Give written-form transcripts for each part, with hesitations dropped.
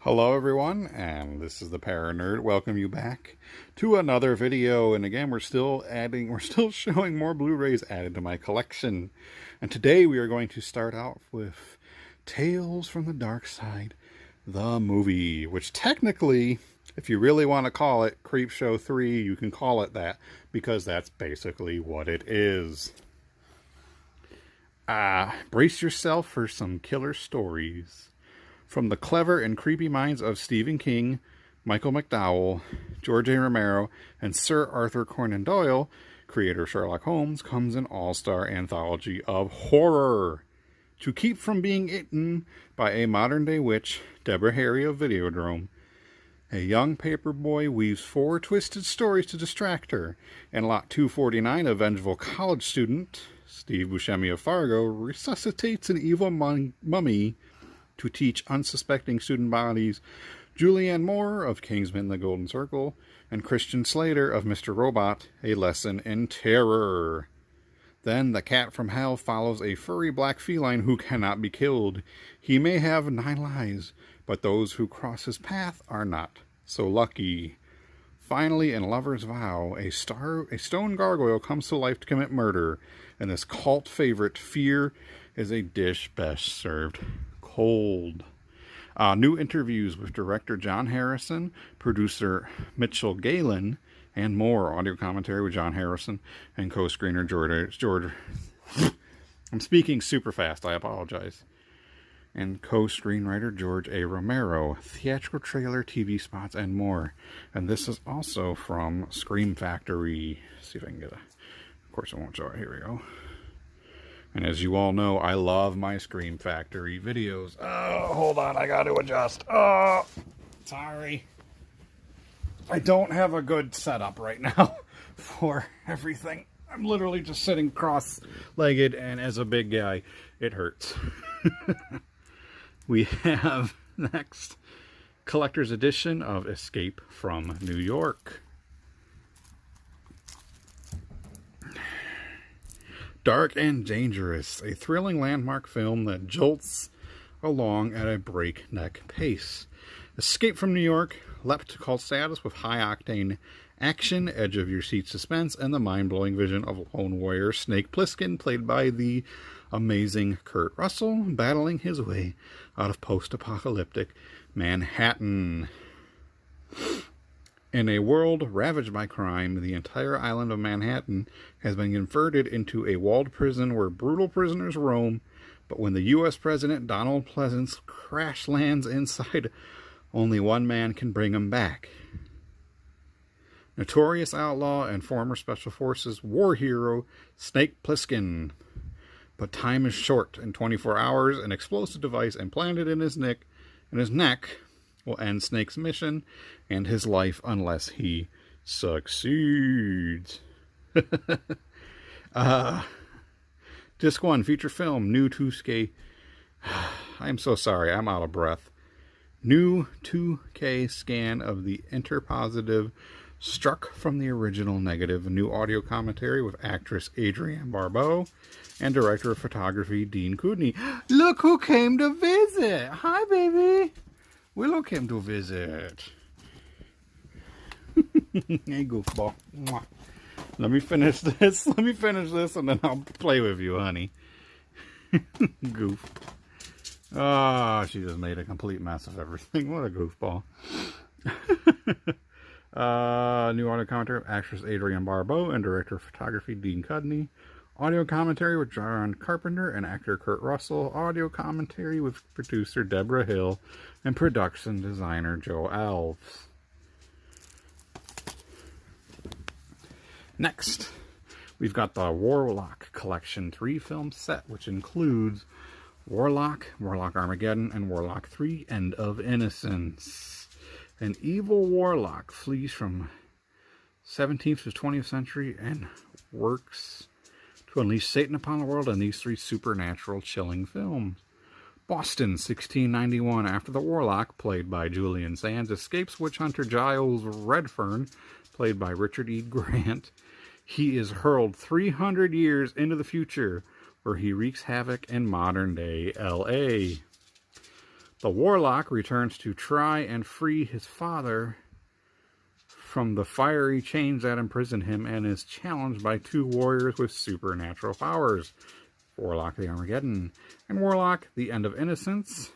Hello everyone, and this is the Para Nerd. Welcome you back to another video. And again, we're still showing more Blu-rays added to my collection. And today we are going to start out with Tales from the Dark Side, the movie, which technically, if you really want to call it Creepshow 3, you can call it that, because that's basically what it is. Brace yourself for some killer stories. From the clever and creepy minds of Stephen King, Michael McDowell, George A. Romero, and Sir Arthur Conan Doyle, creator of Sherlock Holmes, comes an all-star anthology of horror. To keep from being eaten by a modern-day witch, Deborah Harry of Videodrome, a young paperboy weaves 4 twisted stories to distract her, and Lot 249, a vengeful college student, Steve Buscemi of Fargo, resuscitates an evil mummy to teach unsuspecting student bodies Julianne Moore of Kingsman: The Golden Circle and Christian Slater of Mr. Robot a lesson in terror. Then the cat from hell follows a furry black feline who cannot be killed. He may have 9 lives, but those who cross his path are not so lucky. Finally, in Lover's Vow, a stone gargoyle comes to life to commit murder, and this cult favorite, Fear, is a dish best served cold. New interviews with director John Harrison, producer Mitchell Galen, and more. Audio commentary with John Harrison and co-screener George. I'm speaking super fast, I apologize. And co-screenwriter George A. Romero. Theatrical trailer, TV spots, and more. And this is also from Scream Factory. Let's see if I can get a... Of course it won't show it. Here we go. And as you all know, I love my Scream Factory videos. Oh, hold on, I got to adjust. Oh, sorry. I don't have a good setup right now for everything. I'm literally just sitting cross-legged, and as a big guy, it hurts. We have next collector's edition of Escape from New York. Dark and Dangerous, a thrilling landmark film that jolts along at a breakneck pace. Escape from New York leapt to cult status with high-octane action, edge-of-your-seat suspense, and the mind-blowing vision of lone warrior Snake Plissken, played by the amazing Kurt Russell, battling his way out of post-apocalyptic Manhattan. In a world ravaged by crime, the entire island of Manhattan has been converted into a walled prison where brutal prisoners roam, but when the U.S. President Donald Pleasance crash lands inside, only one man can bring him back. Notorious outlaw and former Special Forces war hero Snake Plissken. But time is short. In 24 hours, an explosive device implanted in his neck will end Snake's mission and his life unless he succeeds. Disc 1, feature film, new 2K. I'm so sorry, I'm out of breath. New 2K scan of the interpositive struck from the original negative. New audio commentary with actress Adrienne Barbeau and director of photography Dean Coudney. Look who came to visit! Hi, baby! Willow came to visit. Hey, goofball. Mwah. Let me finish this, and then I'll play with you, honey. Goof. Oh, she just made a complete mess of everything. What a goofball. New audio commentary with actress Adrienne Barbeau and director of photography Dean Coudney. Audio commentary with John Carpenter and actor Kurt Russell. Audio commentary with producer Deborah Hill and production designer Joe Alves. Next, we've got the Warlock Collection 3-film set, which includes Warlock, Warlock Armageddon, and Warlock 3, End of Innocence. An evil warlock flees from 17th to 20th century and works to unleash Satan upon the world in these 3 supernatural chilling films. Boston, 1691. After the Warlock, played by Julian Sands, escapes witch hunter Giles Redfern, played by Richard E. Grant, he is hurled 300 years into the future, where he wreaks havoc in modern-day L.A. The warlock returns to try and free his father from the fiery chains that imprison him and is challenged by two warriors with supernatural powers. Warlock the Armageddon and Warlock the End of Innocence.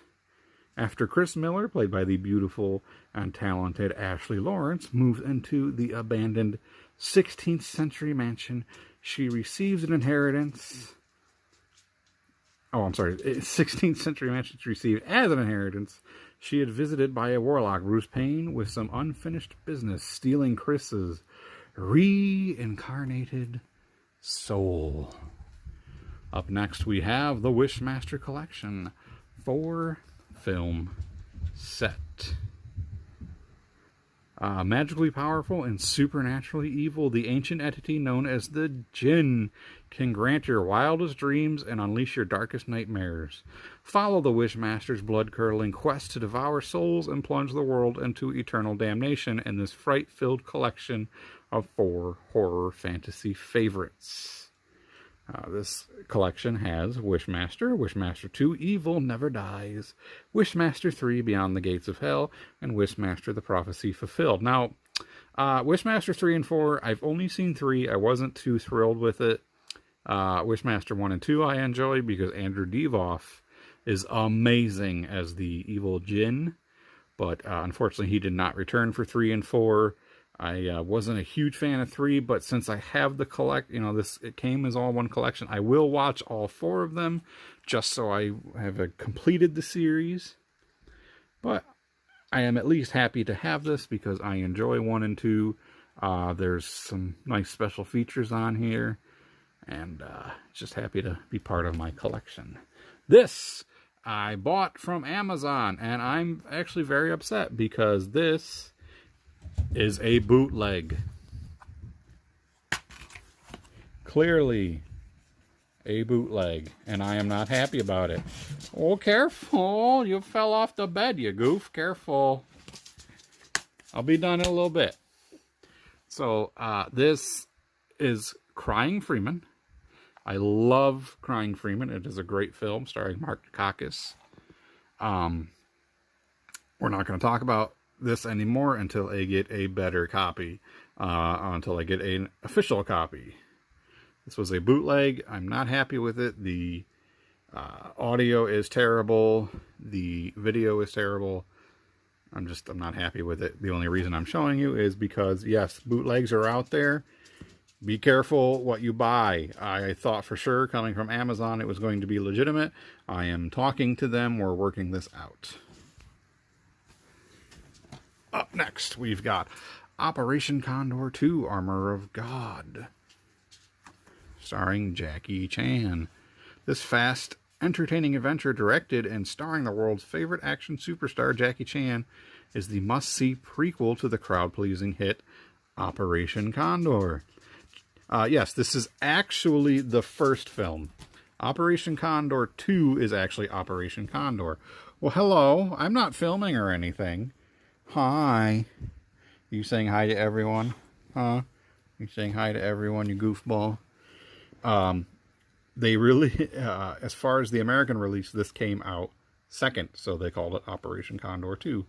After Chris Miller, played by the beautiful and talented Ashley Lawrence, moves into the abandoned 16th century mansion, she receives an inheritance. 16th century mansion she received as an inheritance. She is visited by a warlock, Bruce Payne, with some unfinished business, stealing Chris's reincarnated soul. Up next, we have the Wishmaster Collection 4-film set. Magically powerful and supernaturally evil, the ancient entity known as the Jinn can grant your wildest dreams and unleash your darkest nightmares. Follow the Wishmaster's blood-curdling quest to devour souls and plunge the world into eternal damnation in this fright-filled collection of 4 horror fantasy favorites. This collection has Wishmaster, Wishmaster 2, Evil Never Dies, Wishmaster 3, Beyond the Gates of Hell, and Wishmaster the Prophecy Fulfilled. Now, Wishmaster 3 and 4, I've only seen 3. I wasn't too thrilled with it. Wishmaster 1 and 2 I enjoy because Andrew Devoff is amazing as the evil Jinn. But unfortunately, he did not return for 3 and 4. I wasn't a huge fan of 3, but since I have the it came as all one collection, I will watch all 4 of them, just so I have completed the series. But I am at least happy to have this, because I enjoy 1 and 2. There's some nice special features on here, and just happy to be part of my collection. This I bought from Amazon, and I'm actually very upset, because this is a bootleg. Clearly a bootleg, and I am not happy about it. Oh, careful, you fell off the bed, you goof. Careful. I'll be done in a little bit. So this is Crying Freeman. I love Crying Freeman. It is a great film starring Mark Dacascos. We're not going to talk about this anymore until I get a better copy, until I get an official copy. This was a bootleg. I'm not happy with it. The audio is terrible. The video is terrible. I'm not happy with it. The only reason I'm showing you is because, yes, bootlegs are out there. Be careful what you buy. I thought for sure, coming from Amazon, it was going to be legitimate. I am talking to them. We're working this out. Up next, we've got Operation Condor 2, Armor of God, starring Jackie Chan. This fast, entertaining adventure, directed and starring the world's favorite action superstar, Jackie Chan, is the must-see prequel to the crowd-pleasing hit Operation Condor. Yes, this is actually the first film. Operation Condor 2 is actually Operation Condor. Well, hello. I'm not filming or anything. Hi. You saying hi to everyone? Huh? You saying hi to everyone, you goofball? They really, as far as the American release, this came out second, so they called it Operation Condor 2.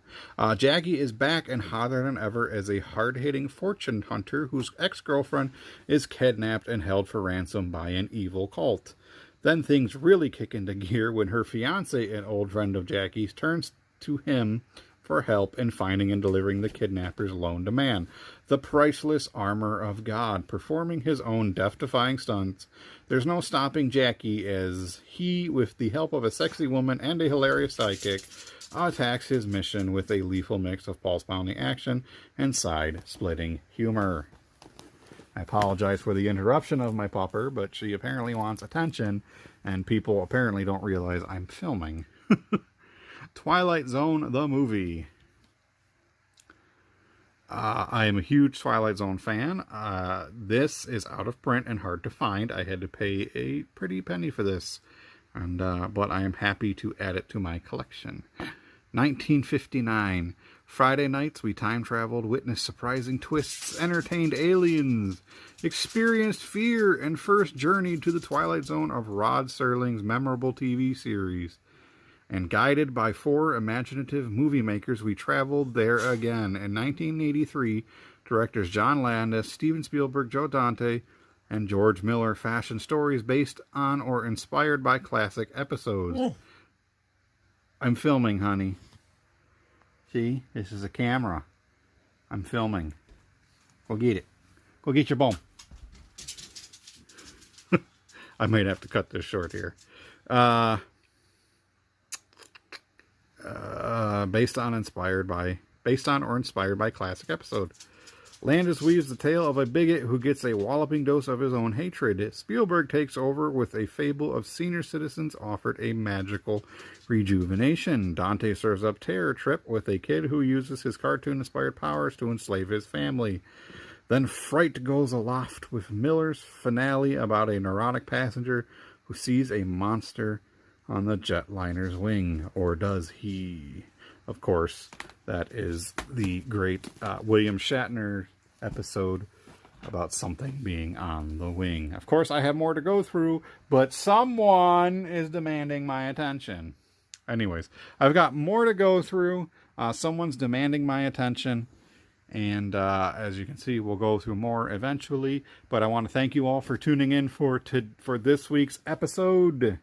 Jackie is back and hotter than ever as a hard-hitting fortune hunter whose ex-girlfriend is kidnapped and held for ransom by an evil cult. Then things really kick into gear when her fiancé, an old friend of Jackie's, turns to him for help in finding and delivering the kidnapper's lone demand, the priceless Armor of God, performing his own death-defying stunts. There's no stopping Jackie as he, with the help of a sexy woman and a hilarious sidekick, attacks his mission with a lethal mix of pulse-pounding action and side-splitting humor. I apologize for the interruption of my pupper, but she apparently wants attention, and people apparently don't realize I'm filming. Twilight Zone, the movie. I am a huge Twilight Zone fan. This is out of print and hard to find. I had to pay a pretty penny for this, but I am happy to add it to my collection. 1959. Friday nights, we time-traveled, witnessed surprising twists, entertained aliens, experienced fear, and first journeyed to the Twilight Zone of Rod Serling's memorable TV series. And guided by 4 imaginative movie makers, we traveled there again. In 1983, directors John Landis, Steven Spielberg, Joe Dante, and George Miller fashioned stories based on or inspired by classic episodes. Oh. I'm filming, honey. See? This is a camera. I'm filming. Go get it. Go get your bone. I might have to cut this short here. Based on or inspired by classic episode. Landis weaves the tale of a bigot who gets a walloping dose of his own hatred. Spielberg takes over with a fable of senior citizens offered a magical rejuvenation. Dante serves up Terror Trip with a kid who uses his cartoon-inspired powers to enslave his family. Then Fright goes aloft with Miller's finale about a neurotic passenger who sees a monster on the jetliner's wing. Or does he? Of course, that is the great William Shatner episode about something being on the wing. Of course, I have more to go through, but someone is demanding my attention. Anyways, I've got more to go through. Someone's demanding my attention. And as you can see, we'll go through more eventually. But I want to thank you all for tuning in for this week's episode.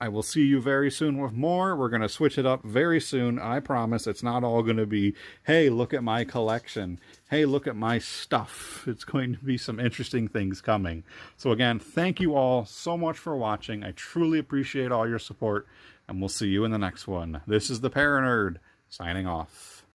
I will see you very soon with more. We're going to switch it up very soon. I promise it's not all going to be, hey, look at my collection. Hey, look at my stuff. It's going to be some interesting things coming. So again, thank you all so much for watching. I truly appreciate all your support. And we'll see you in the next one. This is the Paranerd, signing off.